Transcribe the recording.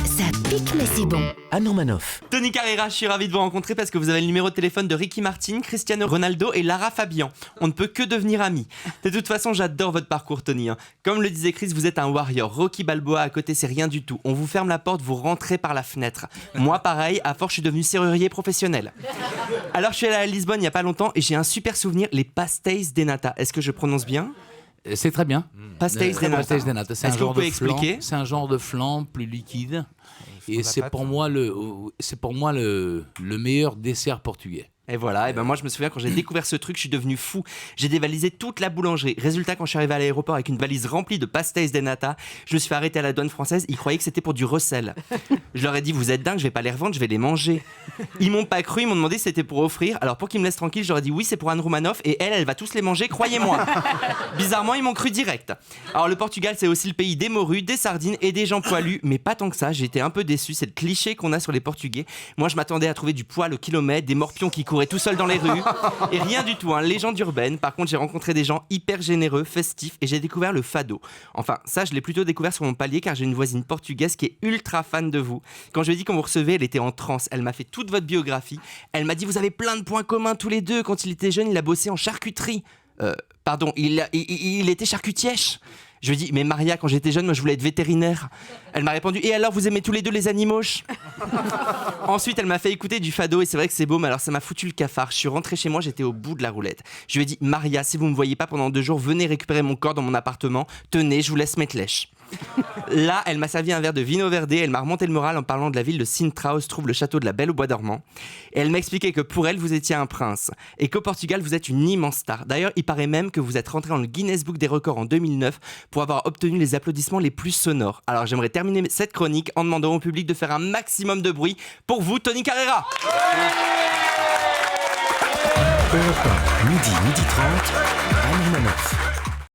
Ça pique mais c'est bon. Anne Romanoff. Tony Carreira, je suis ravi de vous rencontrer parce que vous avez le numéro de téléphone de Ricky Martin, Cristiano Ronaldo et Lara Fabian. On ne peut que devenir amis. De toute façon, j'adore votre parcours, Tony. Comme le disait Chris, vous êtes un warrior. Rocky Balboa à côté, c'est rien du tout. On vous ferme la porte, vous rentrez par la fenêtre. Moi, pareil, à force, je suis devenu serrurier professionnel. Alors, je suis allé à Lisbonne il n'y a pas longtemps et j'ai un super souvenir, les pastéis de nata. Est-ce que je prononce bien ? C'est très bien. Pastéis de nata. Pastéis de nata. C'est Est-ce un que vous genre pouvez de flan. expliquer ? C'est un genre de flan plus liquide. Et c'est pour moi le meilleur dessert portugais. Et voilà, et ben moi je me souviens quand j'ai découvert ce truc, je suis devenu fou. J'ai dévalisé toute la boulangerie. Résultat, quand je suis arrivé à l'aéroport avec une valise remplie de pastéis de nata, je me suis fait arrêter à la douane française. Ils croyaient que c'était pour du recel. Je leur ai dit, vous êtes dingue, je vais pas les revendre, je vais les manger. Ils m'ont pas cru, ils m'ont demandé si c'était pour offrir. Alors pour qu'ils me laissent tranquille, je leur ai dit oui, c'est pour Anne Romanoff et elle va tous les manger, croyez-moi. Bizarrement, ils m'ont cru direct. Alors le Portugal, c'est aussi le pays des morues, des sardines et des gens poilus, mais pas tant que ça. J'ai été un peu déçu, c'est le cliché qu'on a sur les Portugais. Moi, je m'attendais à trouver du poil au kilomètre, des morpions qui couraient tout seuls dans les rues. Et rien du tout, légende urbaine. Par contre, j'ai rencontré des gens hyper généreux, festifs, et j'ai découvert le fado. Enfin, ça, je l'ai plutôt découvert sur mon palier car j'ai une voisine portugaise qui est ultra fan de vous. Quand je lui ai dit qu'on vous recevait, elle était en transe. Elle m'a fait toute votre biographie. Elle m'a dit, vous avez plein de points communs tous les deux. Quand il était jeune, il a bossé en charcuterie. Pardon, il était charcutièche. Je lui ai dit, mais Maria, quand j'étais jeune, moi je voulais être vétérinaire. Elle m'a répondu, et alors vous aimez tous les deux les animaux? Ensuite, elle m'a fait écouter du fado et c'est vrai que c'est beau, mais alors ça m'a foutu le cafard. Je suis rentré chez moi, j'étais au bout de la roulette. Je lui ai dit, Maria, si vous me voyez pas pendant 2 jours, venez récupérer mon corps dans mon appartement. Tenez, je vous laisse mettre lèche. Là, elle m'a servi un verre de vino verde, elle m'a remonté le moral en parlant de la ville de Sintra où se trouve le château de la Belle au Bois dormant. Et elle m'a expliqué que pour elle, vous étiez un prince et qu'au Portugal, vous êtes une immense star. D'ailleurs, il paraît même que vous êtes rentré dans le Guinness Book des records en 2009 pour avoir obtenu les applaudissements les plus sonores. Alors, j'aimerais terminer cette chronique en demandant au public de faire un maximum de bruit pour vous, Tony Carreira. Europe 1, midi 30, Anne Romanoff.